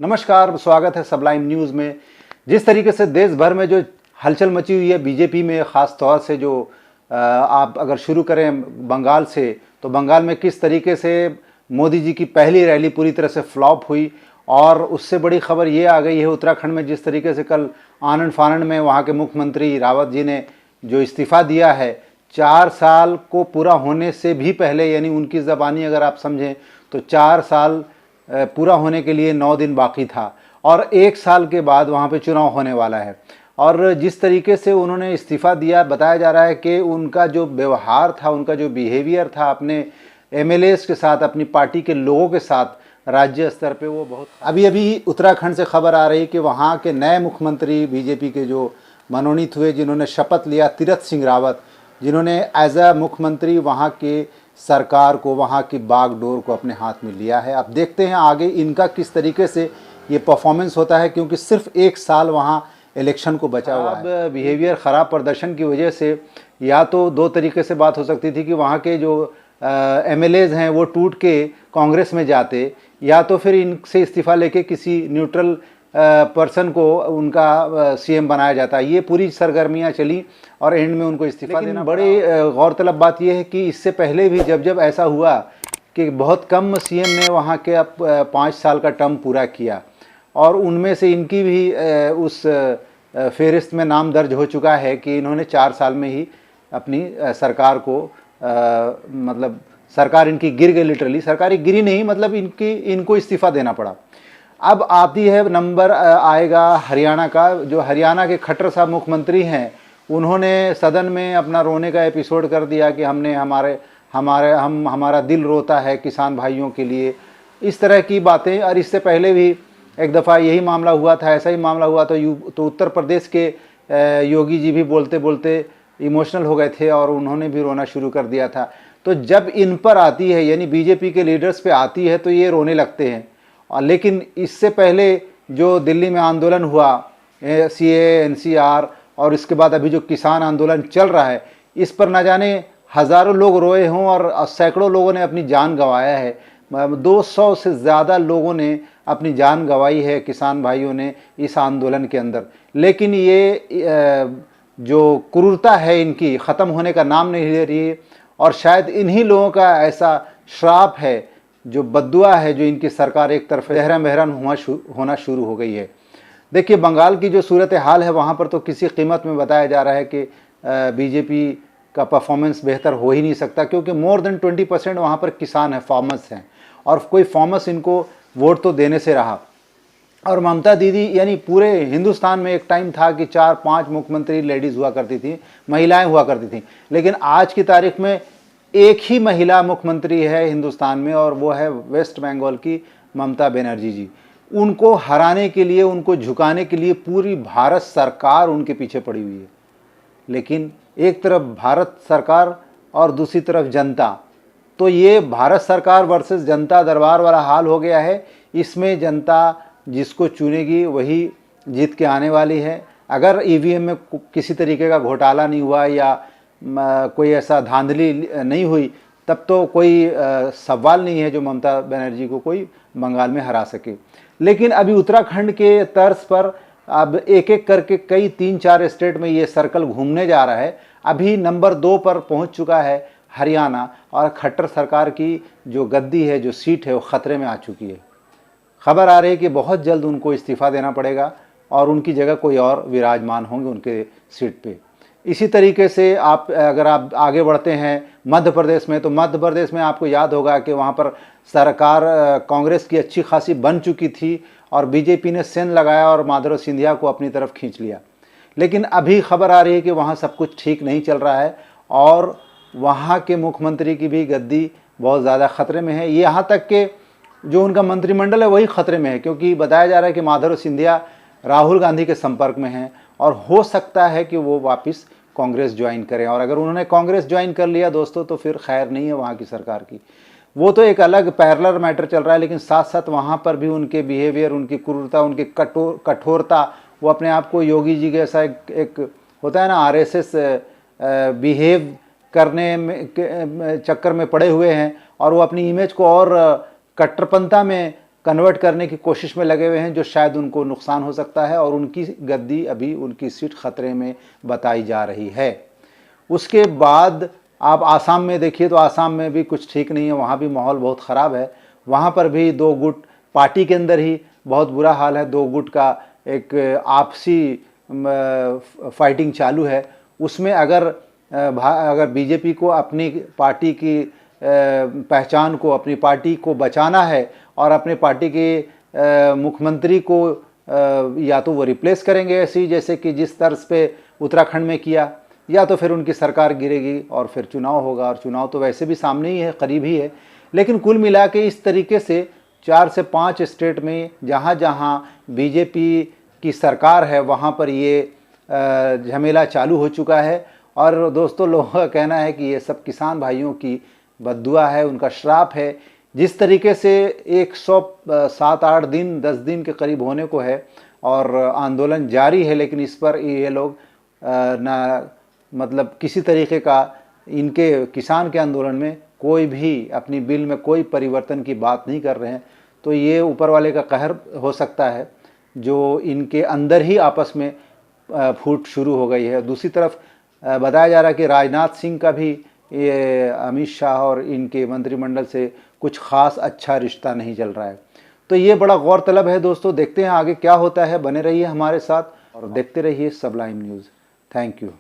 नमस्कार, स्वागत है सबलाइन न्यूज़ में। जिस तरीके से देश भर में जो हलचल मची हुई है बीजेपी में, ख़ास तौर से जो आप अगर शुरू करें बंगाल से, तो बंगाल में किस तरीके से मोदी जी की पहली रैली पूरी तरह से फ्लॉप हुई और उससे बड़ी खबर ये आ गई है उत्तराखंड में जिस तरीके से कल आनंद फानंद में वहाँ के मुख्यमंत्री रावत जी ने जो इस्तीफ़ा दिया है 4 साल को पूरा होने से भी पहले, यानी उनकी ज़बानी अगर आप समझें तो 4 साल पूरा होने के लिए 9 दिन बाकी था और 1 साल के बाद वहाँ पे चुनाव होने वाला है। और जिस तरीके से उन्होंने इस्तीफ़ा दिया, बताया जा रहा है कि उनका जो व्यवहार था, उनका जो बिहेवियर था अपने एमएलएस के साथ, अपनी पार्टी के लोगों के साथ राज्य स्तर पे, वो बहुत अभी उत्तराखंड से खबर आ रही कि वहाँ के नए मुख्यमंत्री बीजेपी के जो मनोनीत हुए, जिन्होंने शपथ लिया, तीरथ सिंह रावत, जिन्होंने एज अ मुख्यमंत्री वहाँ के सरकार को, वहाँ की बागडोर को अपने हाथ में लिया है। अब देखते हैं आगे इनका किस तरीके से ये परफॉर्मेंस होता है, क्योंकि सिर्फ 1 साल वहाँ इलेक्शन को बचा हुआ है। बिहेवियर, ख़राब प्रदर्शन की वजह से या तो 2 तरीके से बात हो सकती थी कि वहाँ के जो एमएलएज हैं वो टूट के कांग्रेस में जाते, या तो फिर इनसे इस्तीफ़ा लेके किसी न्यूट्रल पर्सन को उनका सीएम बनाया जाता। ये पूरी सरगर्मियाँ चली और एंड में उनको इस्तीफ़ा देना। बड़ी गौरतलब बात यह है कि इससे पहले भी जब ऐसा हुआ कि बहुत कम सीएम ने वहाँ के 5 साल का टर्म पूरा किया और उनमें से इनकी भी उस फेहरिस्त में नाम दर्ज हो चुका है कि इन्होंने 4 साल में ही अपनी सरकार को मतलब सरकार इनकी गिर गई। लिटरली सरकारी गिरी नहीं, मतलब इनको इस्तीफ़ा देना पड़ा। अब आती है नंबर आएगा हरियाणा का। जो हरियाणा के खट्टर साहब मुख्यमंत्री हैं, उन्होंने सदन में अपना रोने का एपिसोड कर दिया कि हमारा दिल रोता है किसान भाइयों के लिए, इस तरह की बातें। और इससे पहले भी एक दफ़ा यही मामला हुआ था, ऐसा ही मामला हुआ तो उत्तर प्रदेश के योगी जी भी बोलते बोलते इमोशनल हो गए थे और उन्होंने भी रोना शुरू कर दिया था। तो जब इन पर आती है, यानी बीजेपी के लीडर्स पे आती है, तो ये रोने लगते हैं। और लेकिन इससे पहले जो दिल्ली में आंदोलन हुआ, सीए एनसीआर, और इसके बाद अभी जो किसान आंदोलन चल रहा है, इस पर न जाने हज़ारों लोग रोए हों और सैकड़ों लोगों ने अपनी जान गंवाया है। 200 से ज़्यादा लोगों ने अपनी जान गंवाई है, किसान भाइयों ने, इस आंदोलन के अंदर। लेकिन ये जो क्रूरता है इनकी ख़त्म होने का नाम नहीं ले रही है और शायद इन्हीं लोगों का ऐसा श्राप है, जो बद्दुआ है, जो इनकी सरकार एक तरफ बहरम बहरम होना शुरू हो गई है। देखिए बंगाल की जो सूरत हाल है, वहाँ पर तो किसी कीमत में बताया जा रहा है कि बीजेपी का परफॉर्मेंस बेहतर हो ही नहीं सकता, क्योंकि मोर देन 20% वहाँ पर किसान हैं, फार्मर्स हैं, और कोई फार्मर्स इनको वोट तो देने से रहा। और ममता दीदी, यानी पूरे हिंदुस्तान में एक टाइम था कि 4-5 मुख्यमंत्री लेडीज़ हुआ करती थी, महिलाएं हुआ करती थी, लेकिन आज की तारीख में एक ही महिला मुख्यमंत्री है हिंदुस्तान में, और वो है वेस्ट बंगाल की ममता बनर्जी जी। उनको हराने के लिए, उनको झुकाने के लिए पूरी भारत सरकार उनके पीछे पड़ी हुई है। लेकिन एक तरफ भारत सरकार और दूसरी तरफ जनता, तो ये भारत सरकार वर्सेस जनता दरबार वाला हाल हो गया है। इसमें जनता जिसको चुनेगी वही जीत के आने वाली है। अगर ईवीएम में किसी तरीके का घोटाला नहीं हुआ या कोई ऐसा धांधली नहीं हुई, तब तो कोई सवाल नहीं है जो ममता बनर्जी को कोई बंगाल में हरा सके। लेकिन अभी उत्तराखंड के तर्ज पर अब एक एक करके कई 3-4 स्टेट में ये सर्कल घूमने जा रहा है। अभी नंबर 2 पर पहुंच चुका है हरियाणा, और खट्टर सरकार की जो गद्दी है, जो सीट है, वो ख़तरे में आ चुकी है। खबर आ रही है कि बहुत जल्द उनको इस्तीफ़ा देना पड़ेगा और उनकी जगह कोई और विराजमान होंगे उनके सीट पे। इसी तरीके से अगर आप आगे बढ़ते हैं मध्य प्रदेश में, तो मध्य प्रदेश में आपको याद होगा कि वहाँ पर सरकार कांग्रेस की अच्छी खासी बन चुकी थी और बीजेपी ने सेंध लगाया और माधव सिंधिया को अपनी तरफ खींच लिया। लेकिन अभी खबर आ रही है कि वहाँ सब कुछ ठीक नहीं चल रहा है और वहाँ के मुख्यमंत्री की भी गद्दी बहुत ज़्यादा ख़तरे में है। यहाँ तक कि जो उनका मंत्रिमंडल है वही ख़तरे में है, क्योंकि बताया जा रहा है कि माधव सिंधिया राहुल गांधी के संपर्क में हैं और हो सकता है कि वो वापस कांग्रेस ज्वाइन करें। और अगर उन्होंने कांग्रेस ज्वाइन कर लिया दोस्तों, तो फिर खैर नहीं है वहाँ की सरकार की। वो तो एक अलग पैरेलल मैटर चल रहा है, लेकिन साथ साथ वहाँ पर भी उनके बिहेवियर, उनकी क्रूरता, उनकी कठोरता, वो अपने आप को योगी जी के ऐसा एक होता है ना, आरएसएस बिहेव करने में चक्कर में पड़े हुए हैं और वो अपनी इमेज को और कट्टरपंथा में कन्वर्ट करने की कोशिश में लगे हुए हैं, जो शायद उनको नुकसान हो सकता है और उनकी गद्दी अभी, उनकी सीट खतरे में बताई जा रही है। उसके बाद आप आसाम में देखिए तो आसाम में भी कुछ ठीक नहीं है, वहाँ भी माहौल बहुत ख़राब है। वहाँ पर भी दो गुट, पार्टी के अंदर ही बहुत बुरा हाल है, दो गुट का एक आपसी फाइटिंग चालू है। उसमें अगर बीजेपी को अपनी पार्टी की पहचान को, अपनी पार्टी को बचाना है और अपनी पार्टी के मुख्यमंत्री को या तो वो रिप्लेस करेंगे ऐसी जैसे कि जिस तर्ज पे उत्तराखंड में किया, या तो फिर उनकी सरकार गिरेगी और फिर चुनाव होगा, और चुनाव तो वैसे भी सामने ही है, करीब ही है। लेकिन कुल मिला के इस तरीके से 4 से 5 स्टेट में जहाँ जहाँ बीजेपी की सरकार है वहाँ पर ये झमेला चालू हो चुका है। और दोस्तों, लोगों का कहना है कि ये सब किसान भाइयों की बद्दुआ है, उनका श्राप है। जिस तरीके से 107-8 दिन 10 दिन के करीब होने को है और आंदोलन जारी है, लेकिन इस पर ये लोग ना मतलब किसी तरीके का इनके किसान के आंदोलन में कोई भी अपनी बिल में कोई परिवर्तन की बात नहीं कर रहे हैं। तो ये ऊपर वाले का कहर हो सकता है, जो इनके अंदर ही आपस में फूट शुरू हो गई है। दूसरी तरफ बताया जा रहा है कि राजनाथ सिंह का भी ये अमित शाह और इनके मंत्रिमंडल से कुछ खास अच्छा रिश्ता नहीं चल रहा है। तो ये बड़ा गौरतलब है दोस्तों। देखते हैं आगे क्या होता है। बने रहिए हमारे साथ और देखते रहिए सबलाइन न्यूज़। Thank you.